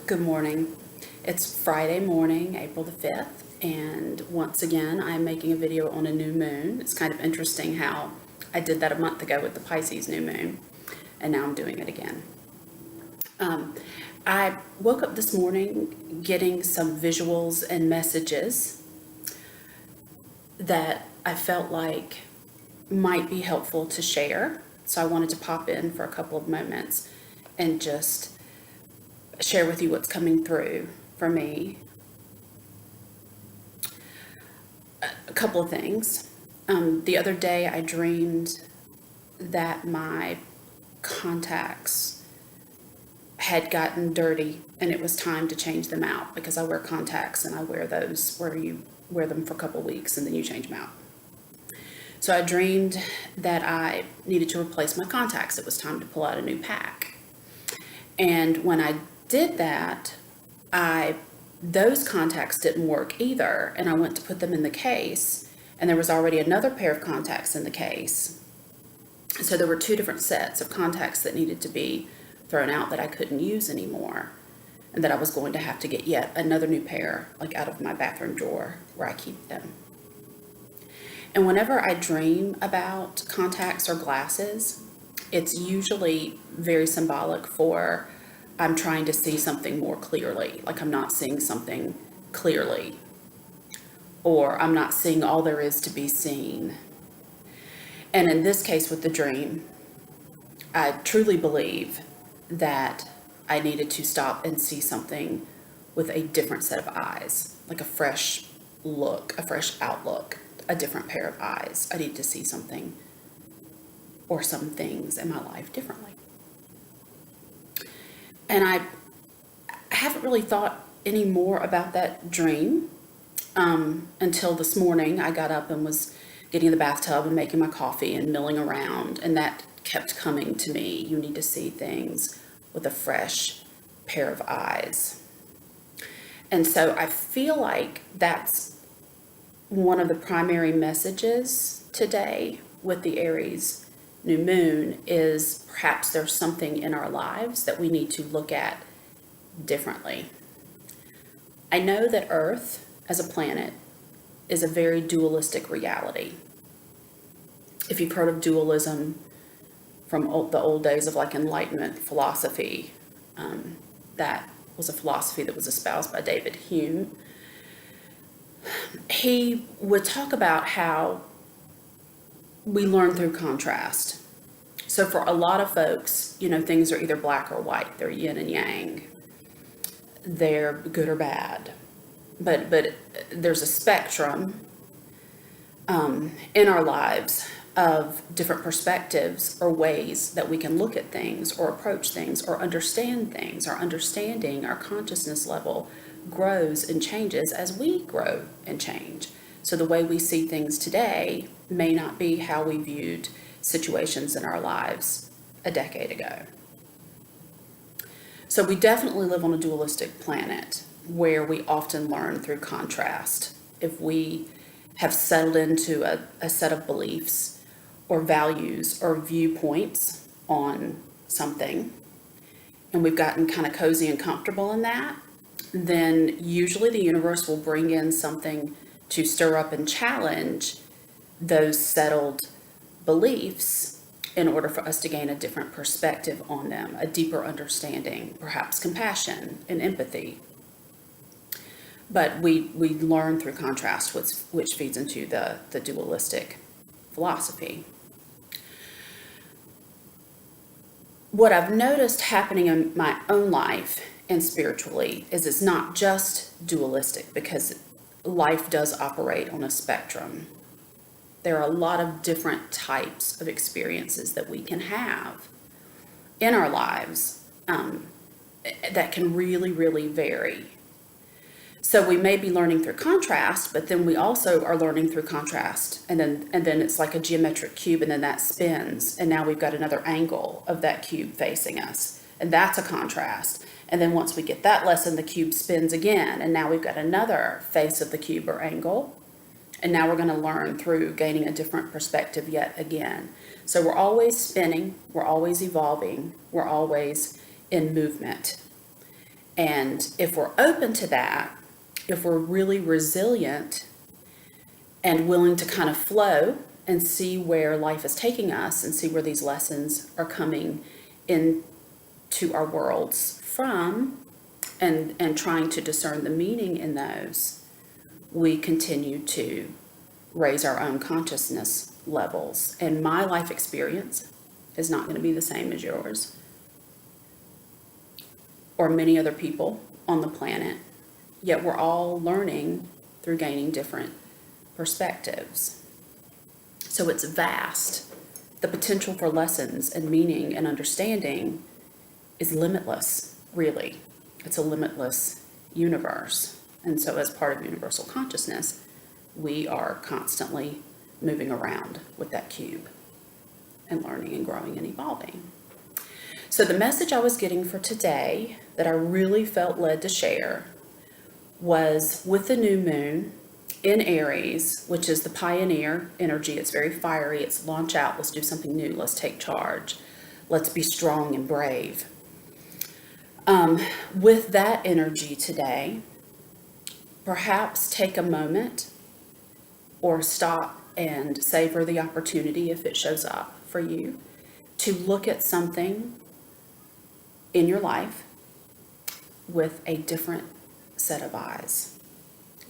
Good morning. It's Friday morning, April the 5th, and once again, I'm making a video on a new moon. It's kind of interesting how I did that a month ago with the Pisces new moon, and now I'm doing it again. I woke up this morning getting some visuals and messages that I felt like might be helpful to share. So I wanted to pop in for a couple of moments and just share with you what's coming through for me. A couple of things. The other day I dreamed that my contacts had gotten dirty and it was time to change them out because I wear contacts and I wear those where you wear them for a couple of weeks and then you change them out. So I dreamed that I needed to replace my contacts. It was time to pull out a new pack. And when I did that, those contacts didn't work either, and I went to put them in the case, and there was already another pair of contacts in the case. So there were two different sets of contacts that needed to be thrown out that I couldn't use anymore, and that I was going to have to get yet another new pair, like out of my bathroom drawer where I keep them. And whenever I dream about contacts or glasses, it's usually very symbolic for I'm trying to see something more clearly, like I'm not seeing something clearly, or I'm not seeing all there is to be seen. And in this case with the dream, I truly believe that I needed to stop and see something with a different set of eyes, like a fresh look, a fresh outlook, a different pair of eyes. I need to see something or some things in my life differently. And I haven't really thought any more about that dream until this morning. I got up and was getting in the bathtub and making my coffee and milling around, and that kept coming to me. You need to see things with a fresh pair of eyes. And so I feel like that's one of the primary messages today with the Aries new moon is perhaps there's something in our lives that we need to look at differently. I know that Earth as a planet is a very dualistic reality. If you've heard of dualism from the old days of like Enlightenment philosophy, that was a philosophy that was espoused by David Hume. He would talk about how we learn through contrast. So for a lot of folks, things are either black or white. They're yin and yang. They're good or bad. But there's a spectrum in our lives of different perspectives or ways that we can look at things or approach things or understand things. Our understanding, our consciousness level grows and changes as we grow and change. So the way we see things today may not be how we viewed situations in our lives a decade ago. So we definitely live on a dualistic planet where we often learn through contrast. If we have settled into a set of beliefs or values or viewpoints on something, and we've gotten kind of cozy and comfortable in that, then usually the universe will bring in something to stir up and challenge those settled beliefs in order for us to gain a different perspective on them, a deeper understanding, perhaps compassion and empathy. But we learn through contrast, which feeds into the dualistic philosophy. What I've noticed happening in my own life and spiritually is it's not just dualistic, because life does operate on a spectrum. There are a lot of different types of experiences that we can have in our lives that can really, really vary. So we may be learning through contrast, but then we also are learning through contrast, and then it's like a geometric cube, and then that spins, and now we've got another angle of that cube facing us, and that's a contrast. And then once we get that lesson, the cube spins again, and now we've got another face of the cube or angle. And now we're going to learn through gaining a different perspective yet again. So we're always spinning, we're always evolving, we're always in movement. And if we're open to that, if we're really resilient and willing to kind of flow and see where life is taking us and see where these lessons are coming into our worlds from, and trying to discern the meaning in those, we continue to raise our own consciousness levels. And my life experience is not going to be the same as yours or many other people on the planet, yet we're all learning through gaining different perspectives. So it's vast. The potential for lessons and meaning and understanding is limitless, really. It's a limitless universe. And so as part of universal consciousness, we are constantly moving around with that cube and learning and growing and evolving. So the message I was getting for today that I really felt led to share was with the new moon in Aries, which is the pioneer energy. It's very fiery. It's launch out. Let's do something new. Let's take charge. Let's be strong and brave. With that energy today, perhaps take a moment or stop and savor the opportunity, if it shows up for you, to look at something in your life with a different set of eyes.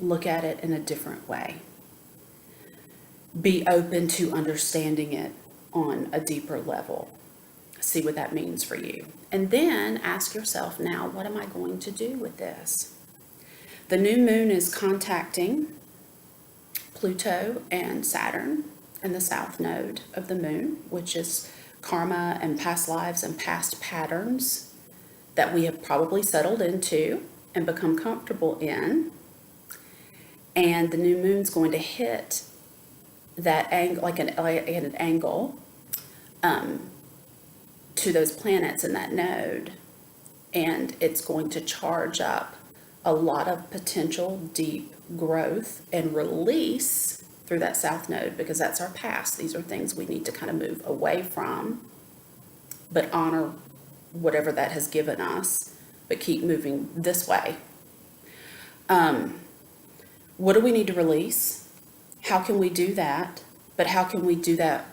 Look at it in a different way. Be open to understanding it on a deeper level. See what that means for you. And then ask yourself, now, what am I going to do with this? The new moon is contacting Pluto and Saturn in the south node of the moon, which is karma and past lives and past patterns that we have probably settled into and become comfortable in. And the new moon's going to hit that angle, like an angle to those planets in that node, and it's going to charge up a lot of potential deep growth and release through that south node, because that's our past. These are things we need to kind of move away from, but honor whatever that has given us, but keep moving this way. What do we need to release? How can we do that? But how can we do that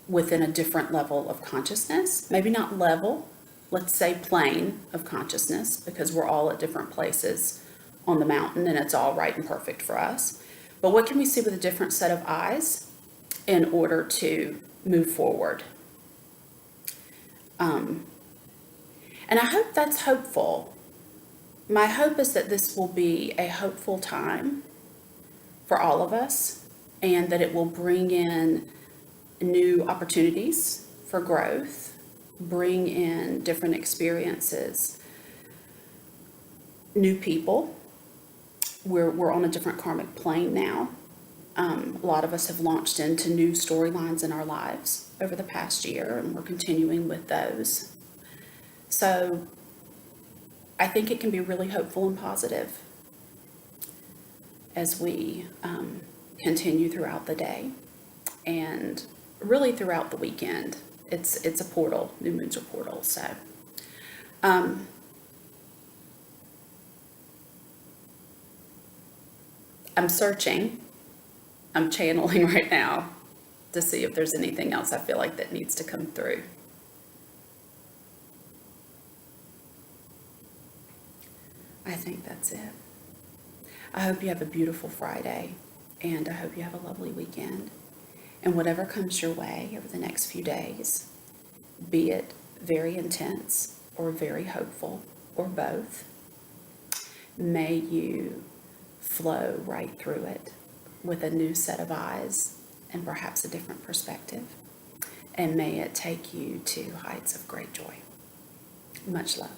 within a different level of consciousness? Maybe not level, let's say plane of consciousness, because we're all at different places on the mountain and it's all right and perfect for us. But what can we see with a different set of eyes in order to move forward? And I hope that's hopeful. My hope is that this will be a hopeful time for all of us, and that it will bring in new opportunities for growth, bring in different experiences, new people. We're on a different karmic plane now. A lot of us have launched into new storylines in our lives over the past year, and we're continuing with those. So I think it can be really hopeful and positive as we continue throughout the day and really throughout the weekend. It's a portal. New moons are portals. So I'm searching. I'm channeling right now to see if there's anything else I feel like that needs to come through. I think that's it. I hope you have a beautiful Friday, and I hope you have a lovely weekend. And whatever comes your way over the next few days, be it very intense or very hopeful or both, may you flow right through it with a new set of eyes and perhaps a different perspective. And may it take you to heights of great joy. Much love.